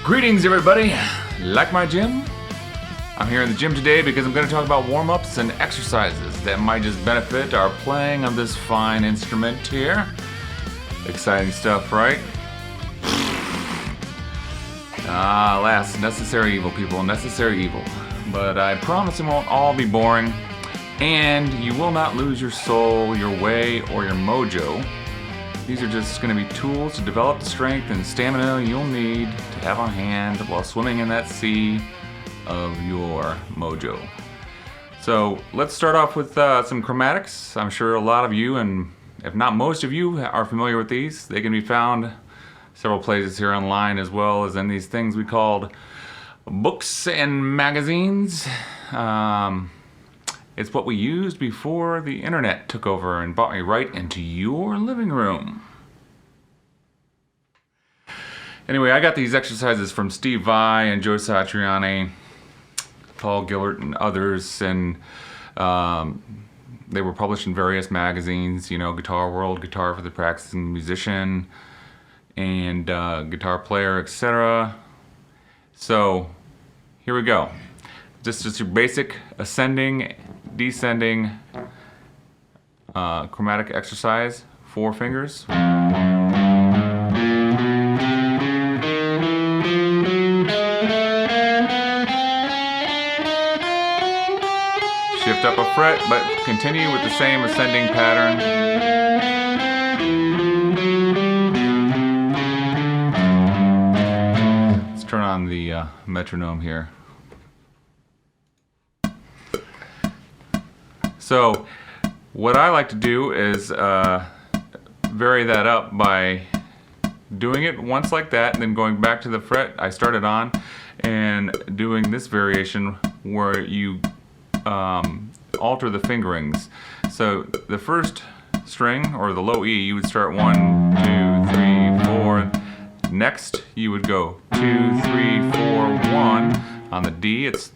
Greetings everybody, like my gym? I'm here in the gym today because I'm going to talk about warm-ups and exercises that might just benefit our playing on this fine instrument here. Exciting stuff, right? Alas, necessary evil, people, necessary evil. But I promise it won't all be boring, and you will not lose your soul, your way, or your mojo. These are just going to be tools to develop the strength and stamina you'll need to have on hand while swimming in that sea of your mojo. So let's start off with some chromatics. I'm sure a lot of you, and if not most of you, are familiar with these. They can be found several places here online, as well as in these things we called books and magazines. It's what we used before the internet took over and brought me right into your living room. Anyway, I got these exercises from Steve Vai and Joe Satriani, Paul Gillert and others, and they were published in various magazines, you know, Guitar World, Guitar for the Practicing Musician, and Guitar Player, etc. So here we go. Just your basic ascending, descending chromatic exercise, 4 fingers. Shift up a fret, but continue with the same ascending pattern. Let's turn on the metronome here. So what I like to do is vary that up by doing it once like that and then going back to the fret I started on and doing this variation where you alter the fingerings. So the first string, or the low E, you would start 1, 2, 3, 4. Next you would go 2, 3, 4, 1. On the D it's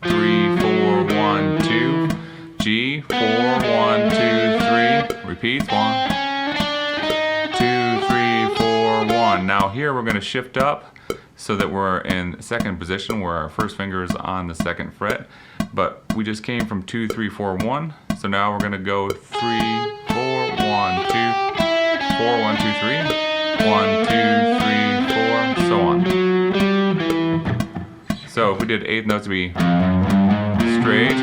3, 4, 1, 2. G, 4, 1, 2, 3. Repeats, 1, 2, 3, 4, 1. Now here we're going to shift up so that we're in second position where our first finger is on the second fret. But we just came from 2, 3, 4, 1. So now we're going to go 3, 4, 1, 2, 4, 1, 2, 3. 1, 2, 3, 4, so on. So if we did eighth notes, it would be straight.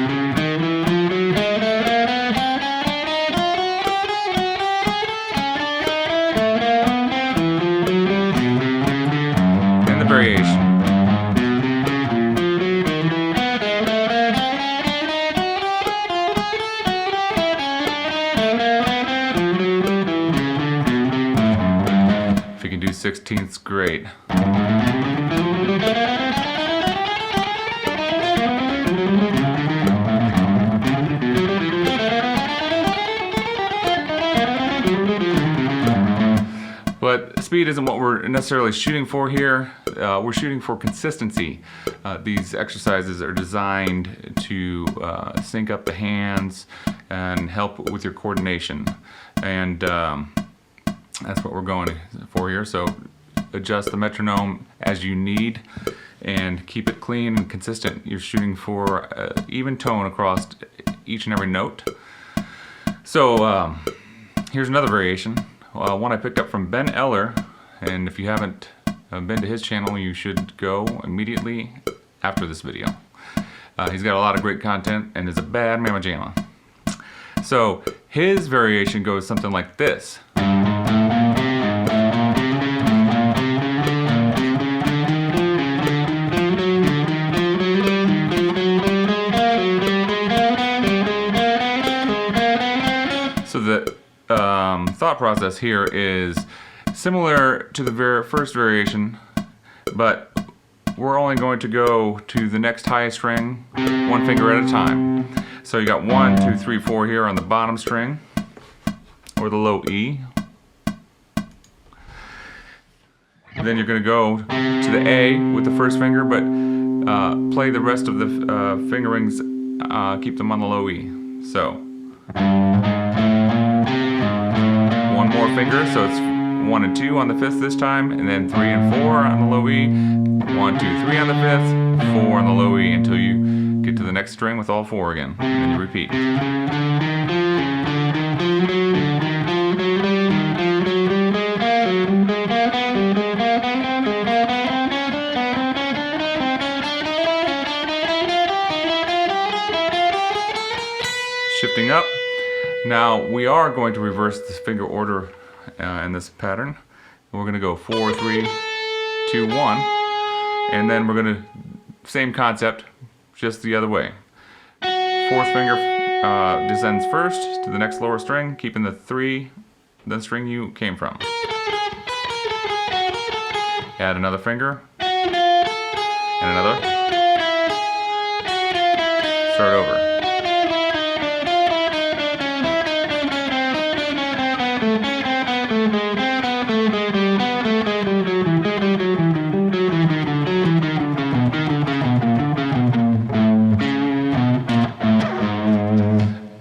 Variation. If you can do 16ths, great. But speed isn't what we're necessarily shooting for here. We're shooting for consistency. These exercises are designed to sync up the hands and help with your coordination. And that's what we're going for here. So adjust the metronome as you need and keep it clean and consistent. You're shooting for even tone across each and every note. So here's another variation. One I picked up from Ben Eller, and if you haven't been to his channel, you should go immediately after this video. He's got a lot of great content and is a bad mamma jamma. So his variation goes something like this. So the thought process here is similar to the first variation, but we're only going to go to the next highest string 1 finger at a time. So you got 1, 2, 3, 4 here on the bottom string, or the low E. Then you're going to go to the A with the first finger, but play the rest of the fingerings, keep them on the low E. So one more finger, so it's 1 and 2 on the 5th this time, and then 3 and 4 on the low E, 1, 2, 3 on the 5th, 4 on the low E until you get to the next string with all 4 again, and then you repeat. Shifting up. Now we are going to reverse this finger order in this pattern. We're going to go 4, 3, 2, 1, and then we're going to, same concept, just the other way. 4th finger descends first to the next lower string, keeping the 3, the string you came from. Add another finger, and another. Start over.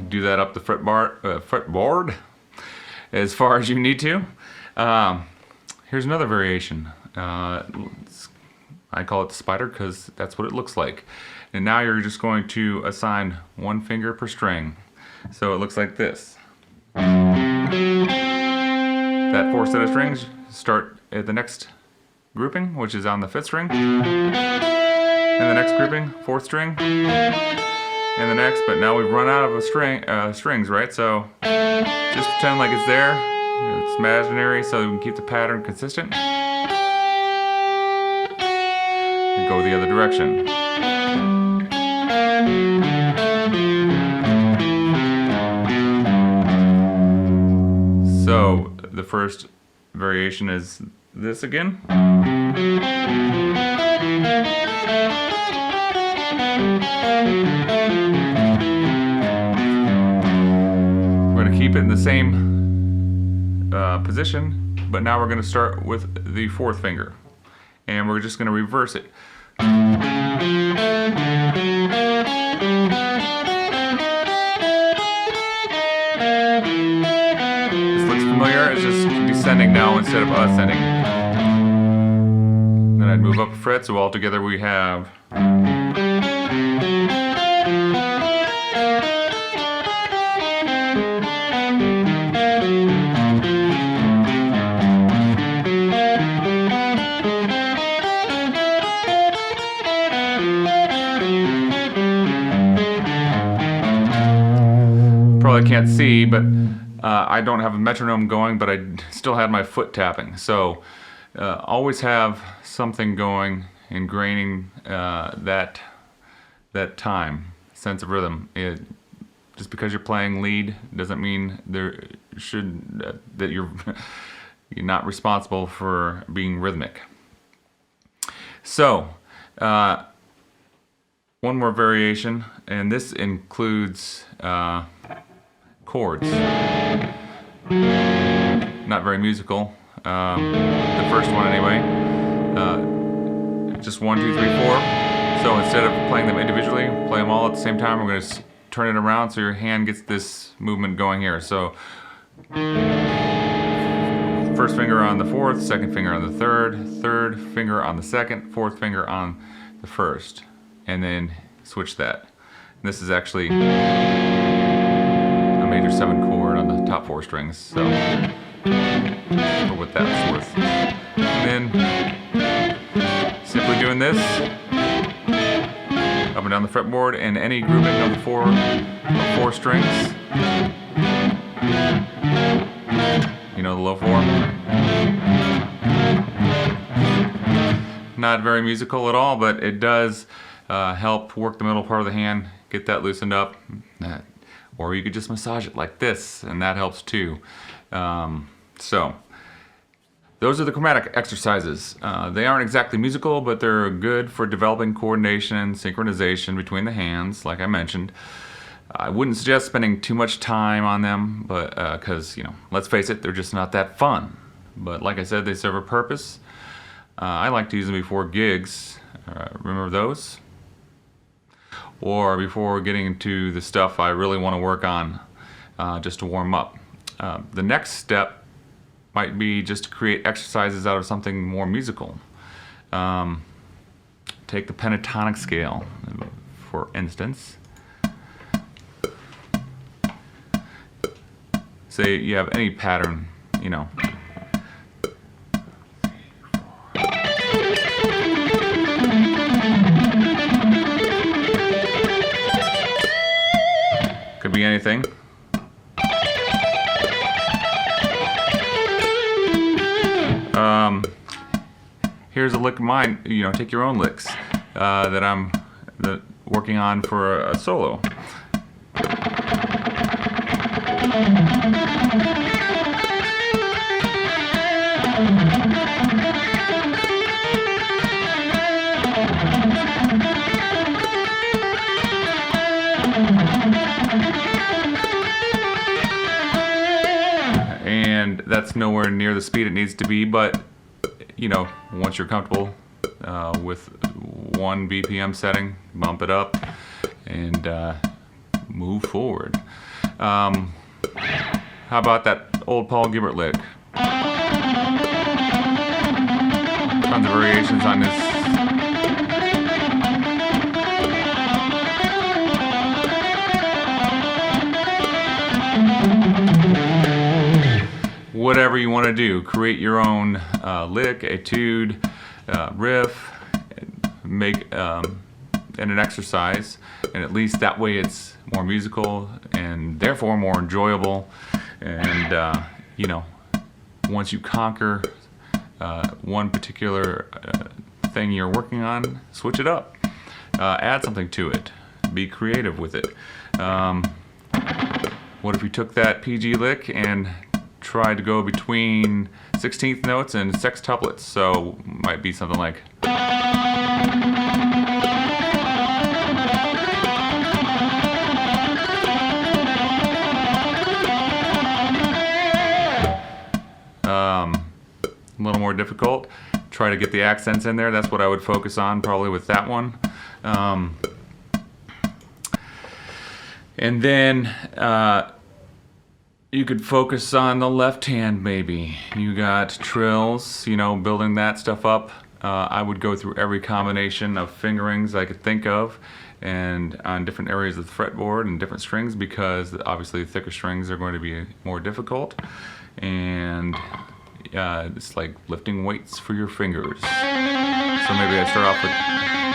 Do that up the fretboard as far as you need to. Here's another variation. I call it the spider because that's what it looks like. And now you're just going to assign 1 finger per string. So it looks like this. That 4th set of strings start at the next grouping, which is on the 5th string. And the next grouping, 4th string. And the next, but now we've run out of a strings, right? So just pretend like it's there. It's imaginary, so we can keep the pattern consistent. And go the other direction. So the first variation is this again. We're going to keep it in the same position, but now we're going to start with the 4th finger, and we're just going to reverse it. This looks familiar. It's just descending now instead of ascending. Then I'd move up a fret, so all together we have. Probably can't see, but I don't have a metronome going, but I still had my foot tapping. So always have something going, ingraining that time, sense of rhythm. Just because you're playing lead doesn't mean that you're not responsible for being rhythmic. So one more variation, and this includes chords. Not very musical. The first one anyway. Just 1, 2, 3, 4. So instead of playing them individually, play them all at the same time. We're going to turn it around so your hand gets this movement going here. So first finger on the 4th, second finger on the 3rd, third finger on the 2nd, 4th finger on the 1st, and then switch that. And this is actually a major 7 chord on the top 4 strings, so for what that's worth. And then simply doing this up and down the fretboard, and any grouping of the 4 strings. You know, the low 4. Not very musical at all, but it does help work the middle part of the hand, get that loosened up. Or you could just massage it like this, and that helps too. So those are the chromatic exercises. They aren't exactly musical, but they're good for developing coordination and synchronization between the hands, like I mentioned. I wouldn't suggest spending too much time on them, but because, you know, let's face it, they're just not that fun. But like I said, they serve a purpose. I like to use them before gigs. Remember those? Or before getting into the stuff I really want to work on, just to warm up. The next step might be just to create exercises out of something more musical. Take the pentatonic scale, for instance. Say you have any pattern, you know. Could be anything. Here's a lick of mine. You know, take your own licks that I'm working on for a solo. And that's nowhere near the speed it needs to be, but you know, once you're comfortable with 1 BPM setting, bump it up and move forward. How about that old Paul Gilbert lick? Tons of variations on this. Whatever you want to do, create your own lick, etude, riff, make an exercise, and at least that way it's more musical and therefore more enjoyable. And you know, once you conquer one particular thing you're working on, switch it up, add something to it, be creative with it. What if you took that PG lick and tried to go between 16th notes and sextuplets? So might be something like a little more difficult. Try to get the accents in there. That's what I would focus on probably with that one. And then you could focus on the left hand maybe. You got trills, you know, building that stuff up. I would go through every combination of fingerings I could think of and on different areas of the fretboard and different strings, because obviously the thicker strings are going to be more difficult. And it's like lifting weights for your fingers. So maybe I start off with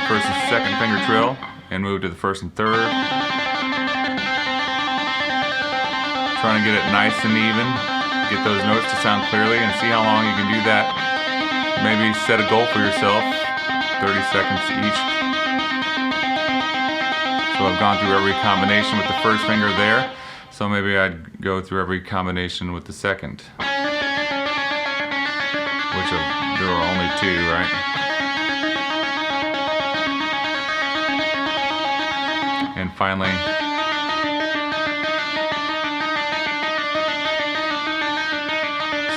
first and second finger trill and move to the first and third. Trying to get it nice and even, get those notes to sound clearly, and see how long you can do that. Maybe set a goal for yourself, 30 seconds each. So I've gone through every combination with the first finger there, so maybe I'd go through every combination with the second. Which there are only 2, right? And finally,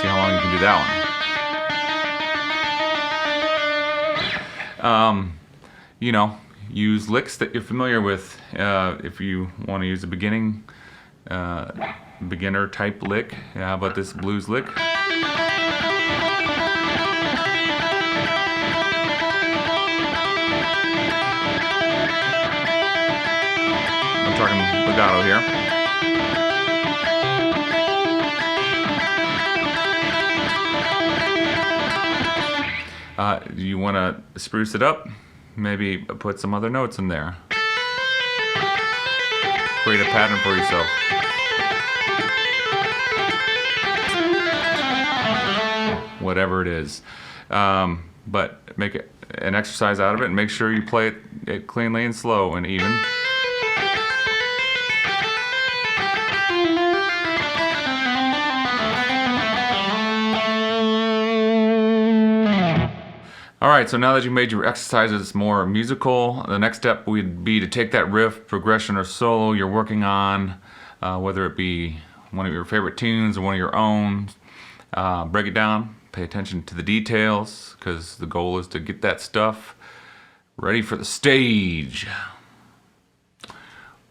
see how long you can do that one. You know, use licks that you're familiar with. If you want to use a beginner type lick, how about this blues lick? I'm talking legato here. You want to spruce it up, maybe put some other notes in there. Create a pattern for yourself. Whatever it is. But make it an exercise out of it and make sure you play it cleanly and slow and even. Alright, so now that you made your exercises more musical, the next step would be to take that riff, progression, or solo you're working on, whether it be one of your favorite tunes or one of your own, break it down, pay attention to the details, because the goal is to get that stuff ready for the stage,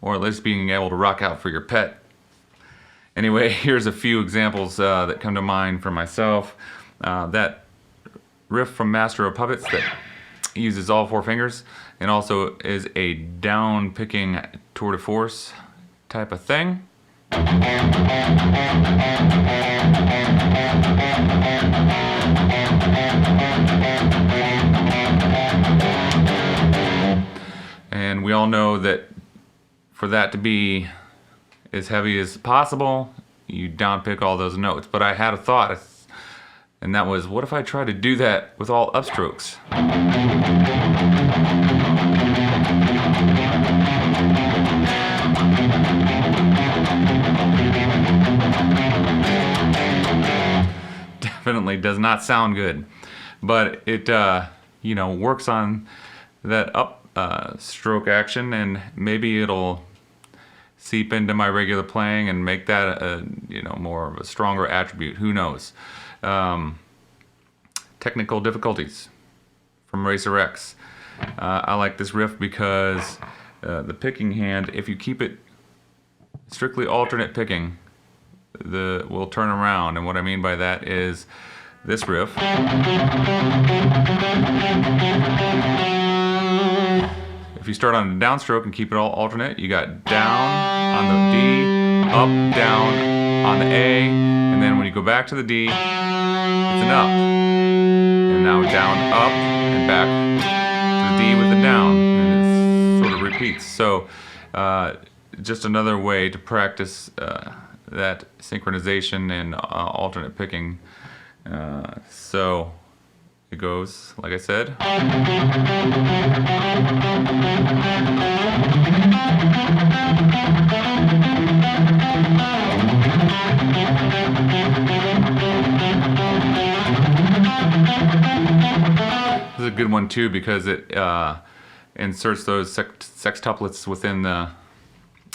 or at least being able to rock out for your pet. Anyway, here's a few examples that come to mind for myself. That riff from Master of Puppets that uses all 4 fingers and also is a down picking tour de force type of thing. And we all know that for that to be as heavy as possible, you down pick all those notes. But I had a thought, and that was, what if I try to do that with all upstrokes? Definitely does not sound good, but it you know, works on that up stroke action, and maybe it'll seep into my regular playing and make that a, you know, more of a stronger attribute. Who knows? Technical difficulties from Racer X. I like this riff because the picking hand, if you keep it strictly alternate picking, will turn around. And what I mean by that is this riff. If you start on a downstroke and keep it all alternate, you got down on the D, up, down on the A, and then when you go back to the D, it's an up. And now down, up, and back to the D with the down. And it sort of repeats. So just another way to practice that synchronization and alternate picking. So it goes, like I said. This is a good one too because it inserts those sextuplets within the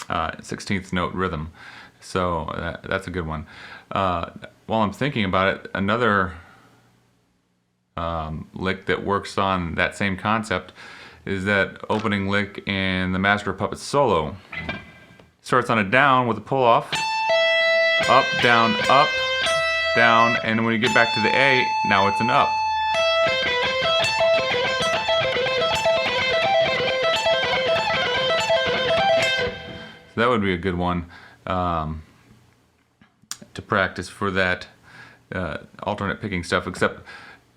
16th note rhythm. So that's a good one. While I'm thinking about it, another lick that works on that same concept is that opening lick in the Master of Puppets solo. Starts on a down with a pull off, up, down, and when you get back to the A, now it's an up. So that would be a good one to practice for that alternate picking stuff, except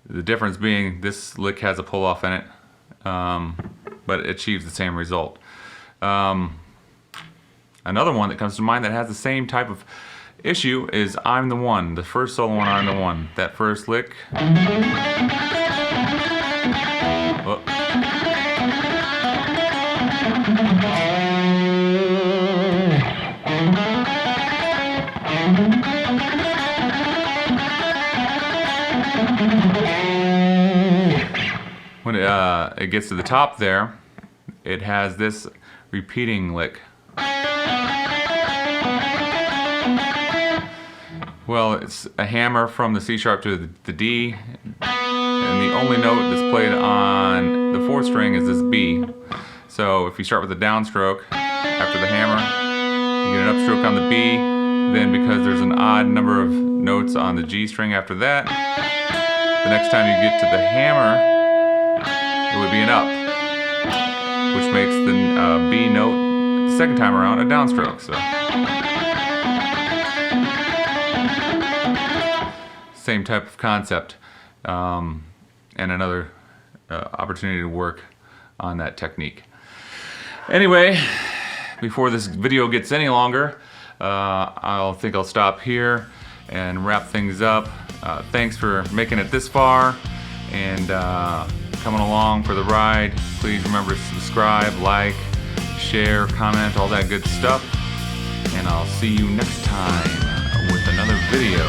the difference being this lick has a pull off in it, but it achieves the same result. Another one that comes to mind that has the same type of issue is I'm the One, the first solo on I'm the One. That first lick. Oh. When it gets to the top there, it has this repeating lick. Well, it's a hammer from the C sharp to the D, and the only note that's played on the 4th string is this B. So if you start with a downstroke after the hammer, you get an upstroke on the B, then because there's an odd number of notes on the G string after that, the next time you get to the hammer, it would be an up, which makes the B note the second time around a downstroke. So same type of concept, and another opportunity to work on that technique. Anyway, before this video gets any longer, I'll stop here and wrap things up. Thanks for making it this far and coming along for the ride. Please remember to subscribe, like, share, comment, all that good stuff. And I'll see you next time with another video.